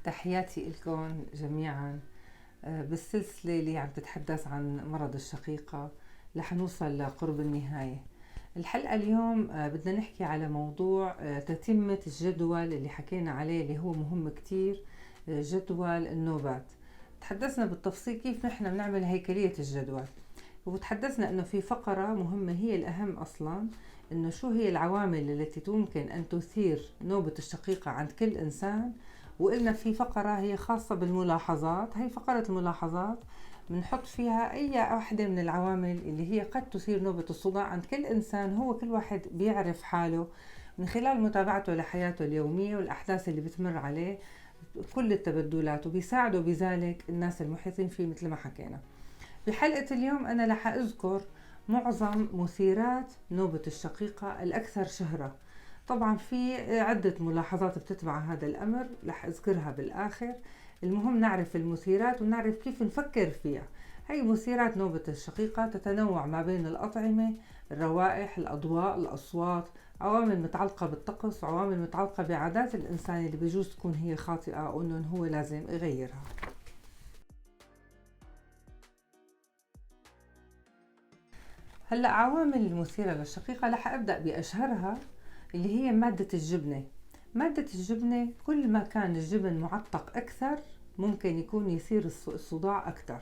تحياتي لكم جميعا. بالسلسلة اللي عم تتحدث عن مرض الشقيقة رح نوصل لقرب النهاية. الحلقة اليوم بدنا نحكي على موضوع تتمة الجدول اللي حكينا عليه اللي هو مهم كتير، جدول النوبات. تحدثنا بالتفصيل كيف نحن بنعمل هيكلية الجدول، وتحدثنا انه في فقرة مهمة هي الاهم اصلا، انه شو هي العوامل التي ممكن ان تثير نوبة الشقيقة عند كل انسان. وقلنا في فقرة هي خاصة بالملاحظات، هي فقرة الملاحظات بنحط فيها اي واحدة من العوامل اللي هي قد تثير نوبة الصداع عند كل انسان. هو كل واحد بيعرف حاله من خلال متابعته لحياته اليومية والاحداث اللي بتمر عليه، كل التبدلات، وبيساعده بذلك الناس المحيطين فيه مثل ما حكينا. بحلقة اليوم أنا رح أذكر معظم مثيرات نوبة الشقيقة الأكثر شهرة. طبعا في عدة ملاحظات بتتبع هذا الأمر رح أذكرها بالآخر. المهم نعرف المثيرات ونعرف كيف نفكر فيها. هي مثيرات نوبة الشقيقة تتنوع ما بين الأطعمة، الروائح، الأضواء، الأصوات، عوامل متعلقة بالطقس، وعوامل متعلقة بعادات الإنسان اللي بيجوز تكون هي خاطئة أو أنه هو لازم يغيرها. هلا عوامل المثيرة للشقيقة رح أبدأ بأشهرها اللي هي مادة الجبنة. مادة الجبنة كل ما كان الجبن معتق أكثر ممكن يكون يثير الصداع أكثر،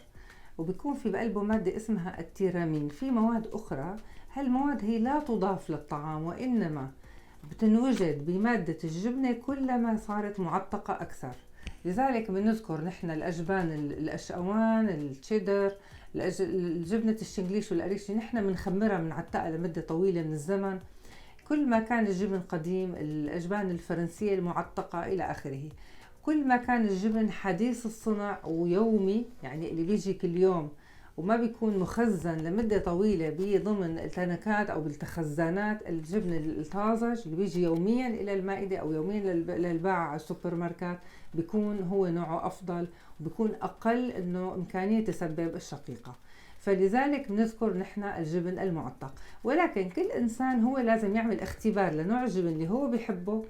وبيكون في بقلبه مادة اسمها التيرامين. في مواد أخرى، هالمواد هي لا تضاف للطعام وإنما بتنوجد بمادة الجبنة كلما صارت معتقة أكثر. لذلك بنذكر نحن الأجبان، الأشقوان، التشيدر، الجبنة الشنغليش والقريش، نحن بنخمرها بنعتقها لمدة طويلة من الزمن. كل ما كان الجبن قديم، الأجبان الفرنسية المعتقة إلى آخره. كل ما كان الجبن حديث الصنع ويومي، يعني اللي بيجي كل يوم وما بيكون مخزن لمدة طويلة بضمن التنكات أو بالتخزانات، الجبن الطازج اللي بيجي يوميا إلى المائدة أو يوميا للباعة على السوبر ماركت بيكون هو نوعه أفضل وبيكون أقل إنه إمكانية تسبب الشقيقة. فلذلك بنذكر نحن الجبن المعتق. ولكن كل إنسان هو لازم يعمل اختبار لنوع الجبن اللي هو بيحبه،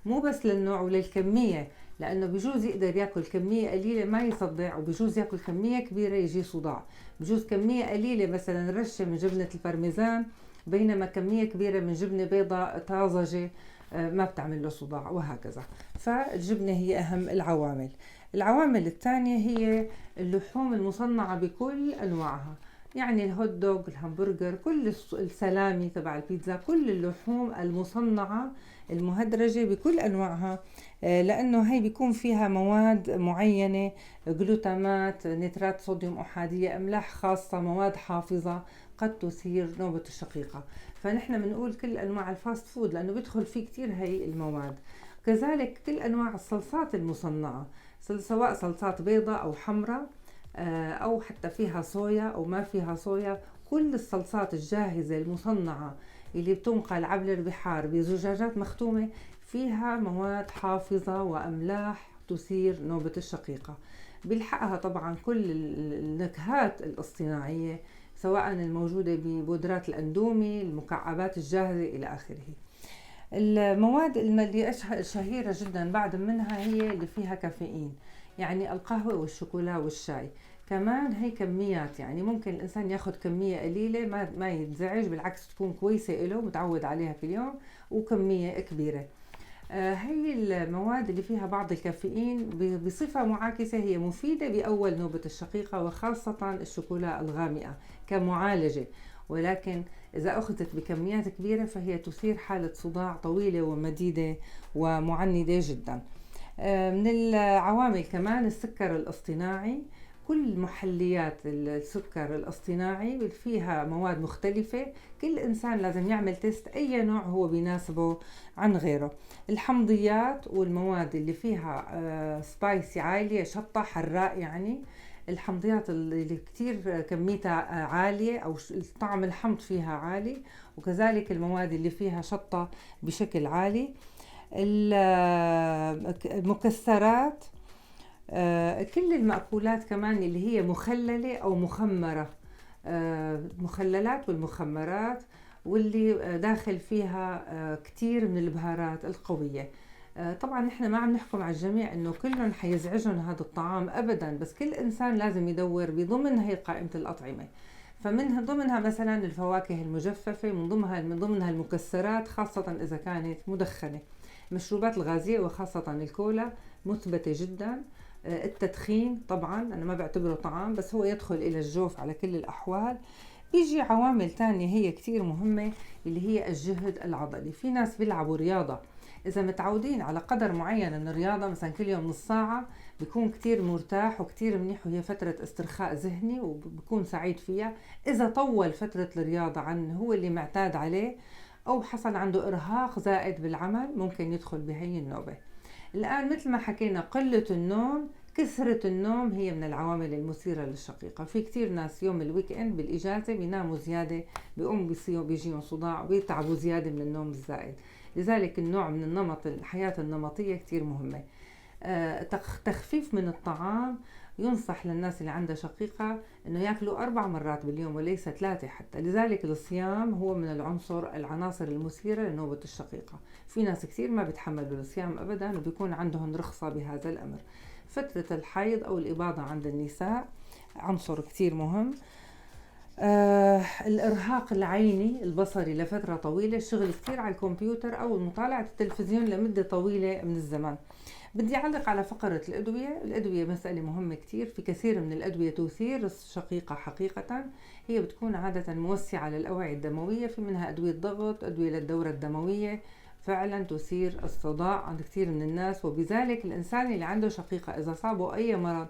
مو بس للنوع وللكمية، لأنه بجوز يقدر يأكل كمية قليلة ما يصدع، وبجوز يأكل كمية كبيرة يجي صداع. بجوز كمية قليلة مثلا رشة من جبنة البارميزان، بينما كمية كبيرة من جبنة بيضاء طازجة ما بتعمل له صداع، وهكذا. فالجبنة هي أهم العوامل. العوامل الثانية هي اللحوم المصنعة بكل أنواعها، يعني الهوت دوغ، الهمبرجر، كل السلامي تبع البيتزا، كل اللحوم المصنعة المهدرجة بكل أنواعها، لأنه هي بيكون فيها مواد معينة، جلوتامات، نترات صوديوم أحادية، أملاح خاصة، مواد حافظة قد تثير نوبة الشقيقة. فنحن بنقول كل أنواع الفاست فود لأنه بيدخل فيه كتير هي المواد. كذلك كل أنواع الصلصات المصنعة، سواء صلصات بيضاء أو حمراء، أو حتى فيها صويا أو ما فيها صويا. كل الصلصات الجاهزة المصنعة اللي بتنقل عبر البحار بزجاجات مختومة فيها مواد حافظة وأملاح تثير نوبة الشقيقة. بيلحقها طبعا كل النكهات الاصطناعية، سواء الموجودة ببودرات الأندومي، المكعبات الجاهزة إلى آخره. المواد اللي شهيرة جدا بعد منها هي اللي فيها كافيين، يعني القهوة والشوكولا والشاي. كمان هي كميات، يعني ممكن الإنسان ياخد كمية قليلة ما يتزعج، بالعكس تكون كويسة له متعود عليها في اليوم، وكمية كبيرة. هي المواد اللي فيها بعض الكافيين بصفة معاكسة هي مفيدة بأول نوبة الشقيقة، وخاصة الشوكولا الغامقة كمعالجة، ولكن إذا أخذت بكميات كبيرة فهي تثير حالة صداع طويلة ومديدة ومعندة جدا. من العوامل كمان السكر الاصطناعي. كل محليات السكر الاصطناعي فيها مواد مختلفة، كل إنسان لازم يعمل تيست أي نوع هو بيناسبه عن غيره. الحمضيات والمواد اللي فيها سبايسي عالية، شطة حراء، يعني الحمضيات اللي كتير كميتها عالية أو طعم الحمض فيها عالي، وكذلك المواد اللي فيها شطة بشكل عالي. المكسرات، كل المأكولات كمان اللي هي مخللة أو مخمرة، مخللات والمخمرات، واللي داخل فيها كتير من البهارات القوية. طبعا نحن ما عم نحكم على الجميع انه كلهم حيزعجهم هذا الطعام ابدا، بس كل انسان لازم يدور بضمن هي قائمة الأطعمة. فمن ضمنها مثلا الفواكه المجففة، من ضمنها المكسرات خاصة إذا كانت مدخنة، المشروبات الغازية وخاصة الكولا مثبتة جدا. التدخين طبعا أنا ما بعتبره طعام، بس هو يدخل إلى الجوف على كل الأحوال. بيجي عوامل تانية هي كتير مهمة، اللي هي الجهد العضلي. في ناس بيلعبوا رياضة، إذا متعودين على قدر معين من الرياضة مثلا كل يوم نص ساعة، بيكون كتير مرتاح وكتير منيح، وهي فترة استرخاء ذهني وبكون سعيد فيها. إذا طول فترة الرياضة عن هو اللي معتاد عليه، أو حصل عنده إرهاق زائد بالعمل، ممكن يدخل بهي النوبة. الآن مثل ما حكينا، قلة النوم، كثرة النوم هي من العوامل المثيرة للشقيقة. في كتير ناس يوم الويك اند بالإجازة بيناموا زيادة، بيجيهم صداع وبيتعبوا زيادة من النوم الزائد. لذلك النوع من النمط الحياة النمطية كتير مهمة. تخفيف من الطعام، ينصح للناس اللي عندها شقيقة انه ياكلوا 4 مرات باليوم وليس 3 حتى. لذلك الصيام هو من العناصر المثيرة لنوبة الشقيقة. في ناس كثير ما بيتحملوا الصيام ابدا وبيكون عندهم رخصة بهذا الامر. فترة الحيض او الاباضة عند النساء عنصر كثير مهم. الإرهاق العيني البصري لفترة طويلة، الشغل كتير على الكمبيوتر أو مطالعة التلفزيون لمدة طويلة من الزمن. بدي أعلق على فقرة الأدوية مسألة مهمة كتير. في كثير من الأدوية تثير الشقيقة حقيقة، هي بتكون عادة موسعة للأوعية الدموية، في منها أدوية ضغط، أدوية للدورة الدموية، فعلا تثير الصداع عند كثير من الناس. وبذلك الإنسان اللي عنده شقيقة إذا صابه أي مرض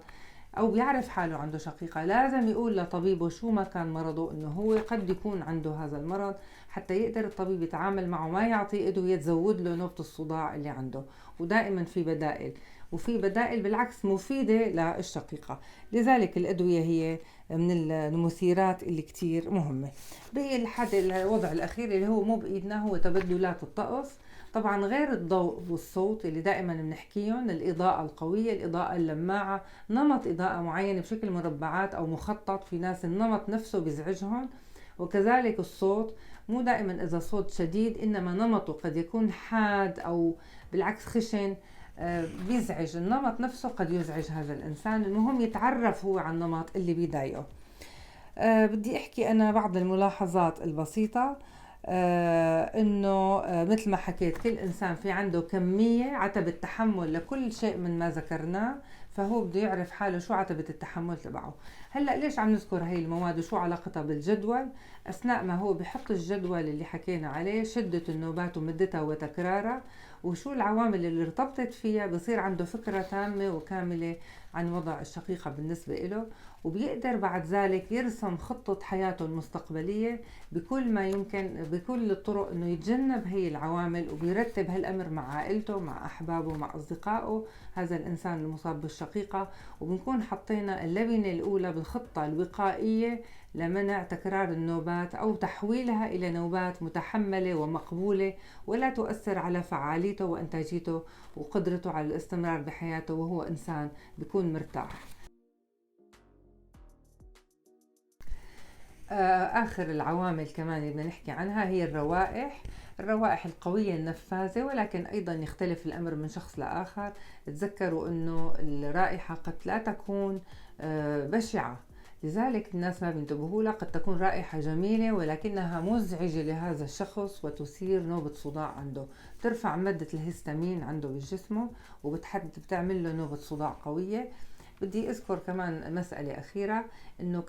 أو بيعرف حاله عنده شقيقة، لازم يقول لطبيبه شو ما كان مرضه، إنه هو قد يكون عنده هذا المرض، حتى يقدر الطبيب يتعامل معه، ما يعطيه أدوية تزود له نوبة الصداع اللي عنده. ودائما في بدائل، وفي بدائل بالعكس مفيدة للشقيقة. لذلك الأدوية هي من المثيرات اللي كتير مهمة. بقي لحد الوضع الأخير اللي هو مو بإيدنا، هو تبدلات الطقس. طبعا غير الضوء والصوت اللي دائما بنحكيهم، الإضاءة القوية، الإضاءة اللماعة، نمط إضاءة معين بشكل مربعات أو مخطط، في ناس النمط نفسه بيزعجهم. وكذلك الصوت، مو دائما إذا صوت شديد، إنما نمطه قد يكون حاد أو بالعكس خشن، بيزعج. النمط نفسه قد يزعج هذا الإنسان. المهم يتعرف هو على النمط اللي بيضايقه. بدي أحكي أنا بعض الملاحظات البسيطة. انه مثل ما حكيت، كل انسان في عنده كمية عتبة تحمل لكل شيء من ما ذكرناه، فهو بده يعرف حاله شو عتبة التحمل تبعه. هلأ ليش عم نذكر هاي المواد وشو علاقتها بالجدول؟ اثناء ما هو بحط الجدول اللي حكينا عليه، شدة النوبات ومدتها وتكرارها وشو العوامل اللي ارتبطت فيها، بصير عنده فكرة تامة وكاملة عن وضع الشقيقة بالنسبة له، وبيقدر بعد ذلك يرسم خطة حياته المستقبلية بكل ما يمكن، بكل الطرق، انه يتجنب هي العوامل، وبيرتب هالامر مع عائلته، مع احبابه، مع اصدقائه، هذا الانسان المصاب بالشقيقة. وبنكون حطينا اللبنة الاولى بالخطة الوقائية لمنع تكرار النوبات او تحويلها الى نوبات متحملة ومقبولة، ولا تؤثر على فعاليته وانتاجيته وقدرته على الاستمرار بحياته وهو انسان بيكون مرتاح. آخر العوامل كمان اللي بدنا نحكي عنها هي الروائح القوية النفاذة، ولكن أيضا يختلف الأمر من شخص لآخر. تذكروا أنه الرائحة قد لا تكون بشعة، لذلك الناس ما بينتبهوا لها. قد تكون رائحة جميلة ولكنها مزعجة لهذا الشخص وتثير نوبة صداع عنده، ترفع مادة الهستامين عنده بجسمه وبتعمل له نوبة صداع قوية. بدي أذكر كمان مسألة أخيرة، إنه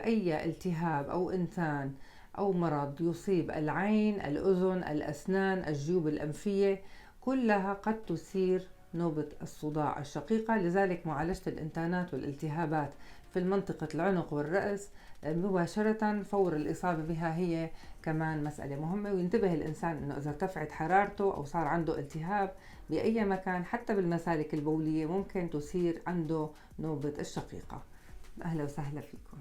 أي التهاب أو إنسان أو مرض يصيب العين، الأذن، الأسنان، الجيوب الأنفية، كلها قد تثير نوبة الصداع الشقيقة. لذلك معالجة الإنتانات والالتهابات في منطقة العنق والرأس مباشرة فور الإصابة بها هي كمان مسألة مهمة. وينتبه الإنسان إنه إذا ارتفعت حرارته أو صار عنده التهاب بأي مكان حتى بالمسالك البولية، ممكن تثير عنده نوبة الشقيقة. أهلا وسهلا فيكم.